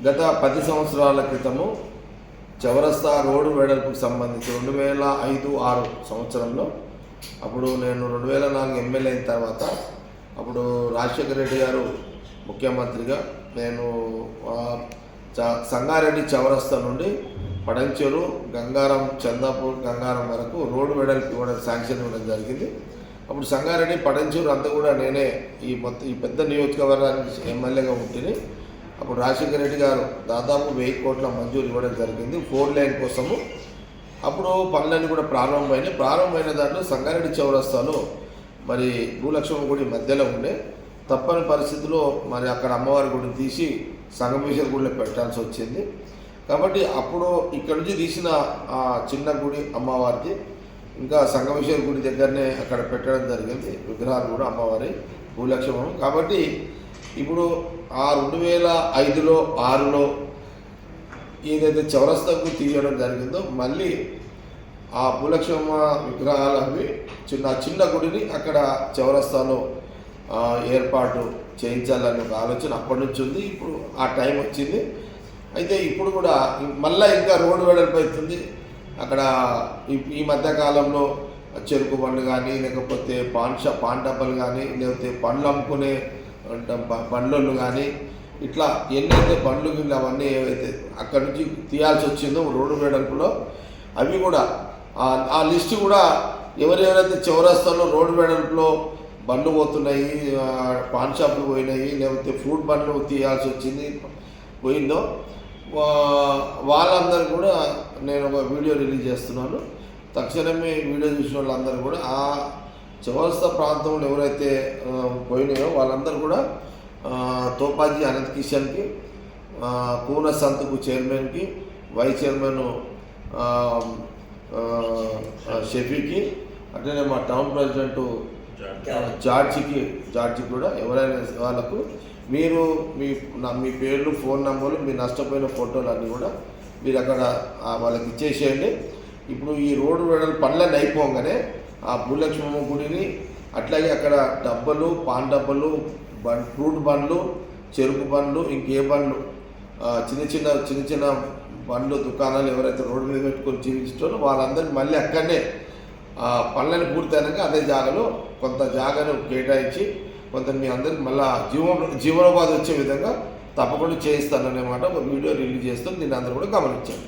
గత 10 సంవత్సరాల క్రితము చౌరస్తా రోడ్డు వెడల్పుకు సంబంధించి 2005-6 సంవత్సరంలో అప్పుడు నేను 2004 ఎమ్మెల్యే అయిన తర్వాత అప్పుడు రాజశేఖర రెడ్డి గారు ముఖ్యమంత్రిగా నేను సంగారెడ్డి చౌరస్తా నుండి పడంచెరు గంగారం చందాపూర్ గంగారం వరకు రోడ్డు వెడల్పు ఇవ్వడం శాంక్షన్ ఇవ్వడం జరిగింది. అప్పుడు సంగారెడ్డి పడంచెరు అంతా కూడా నేనే ఈ పెద్ద నియోజకవర్గానికి ఎమ్మెల్యేగా ఉంటుంది. అప్పుడు రాజశేఖర రెడ్డి గారు దాదాపు 1000 కోట్ల మంజూరు ఇవ్వడం జరిగింది 4 లైన్ కోసము. అప్పుడు పనులన్నీ కూడా ప్రారంభమైన దాంట్లో సంగారెడ్డి చౌరస్తాలో మరి భూలక్ష్మి గుడి మధ్యలో ఉండే తప్పని పరిస్థితిలో మరి అక్కడ అమ్మవారి గుడిని తీసి సంగమేశ్వర గుడిలో పెట్టాల్సి వచ్చింది. కాబట్టి అప్పుడు ఇక్కడ నుంచి తీసిన ఆ చిన్న గుడి అమ్మవారిది ఇంకా సంగమేశ్వర గుడి దగ్గరనే అక్కడ పెట్టడం జరిగింది విగ్రహాలు కూడా అమ్మవారి భూలక్ష్మం. కాబట్టి ఇప్పుడు ఆ 2005లో 2006లో ఏదైతే చౌరస్తాకు తీయడం జరిగిందో మళ్ళీ ఆ భూలక్ష్మమ్మ విగ్రహాలు అవి చిన్న గుడిని అక్కడ చౌరస్తాలో ఏర్పాటు చేయించాలనే ఒక ఆలోచన అప్పటి నుంచి ఉంది. ఇప్పుడు ఆ టైం వచ్చింది. అయితే ఇప్పుడు కూడా మళ్ళీ ఇంకా రోడ్డు వెడల్పు అవుతుంది. అక్కడ ఈ మధ్యకాలంలో చెరుకు బండ్లు కానీ లేకపోతే పాన్ డబ్బాలు కానీ లేకపోతే పండ్లు అమ్ముకునే బండ్లు కానీ ఇట్లా ఎన్నైతే బండ్లు గిన్నె అవన్నీ ఏవైతే అక్కడి నుంచి తీయాల్సి వచ్చిందో రోడ్డు వెడల్పులో అవి కూడా ఆ లిస్టు కూడా ఎవరెవరైతే చౌరస్తాలో రోడ్డు వెడల్పులో బండ్లు పోతున్నాయి, పాన్ షాపులు పోయినాయి, లేకపోతే ఫ్రూట్ బండ్లు తీయాల్సి వచ్చింది పోయిందో వాళ్ళందరూ కూడా నేను ఒక వీడియో రిలీజ్ చేస్తున్నాను. తక్షణమే వీడియో చూసిన వాళ్ళందరూ కూడా ఆ చౌరస్తా ప్రాంతంలో ఎవరైతే పోయినాయో వాళ్ళందరూ కూడా తోపాజీ అనంత్ కిషన్కి, కూన సంతుకు చైర్మన్కి, వైస్ చైర్మన్ షఫీకి, అట్లనే మా టౌన్ ప్రెసిడెంట్ జార్జికి కూడా ఎవరైనా వాళ్ళకు మీరు మీ పేర్లు ఫోన్ నెంబర్లు మీ నష్టపోయిన ఫోటోలు అన్నీ కూడా మీరు అక్కడ వాళ్ళకి ఇచ్చేసేయండి. ఇప్పుడు ఈ రోడ్డు వెడల్పు పనులన్నీ అయిపోగానే ఆ భూలక్ష్మమ్మ గుడిని అట్లాగే అక్కడ డబ్బలు పాన్ డబ్బలు ఫ్రూట్ బండ్లు చెరుకు బండ్లు ఇంకే బండ్లు చిన్న చిన్న బండ్లు దుకాణాలు ఎవరైతే రోడ్డు మీద పెట్టుకొని జీవిస్తారో వాళ్ళందరికీ మళ్ళీ అక్కడనే పనులను పూర్తయినాక అదే జాగాలో కొంత జాగాను కేటాయించి కొంత మీ అందరికి మళ్ళీ జీవనోపాధి వచ్చే విధంగా తప్పకుండా చేయిస్తానన్నమాట ఒక వీడియో రిలీజ్ చేస్తాను. దీన్ని అందరూ కూడా గమనించండి.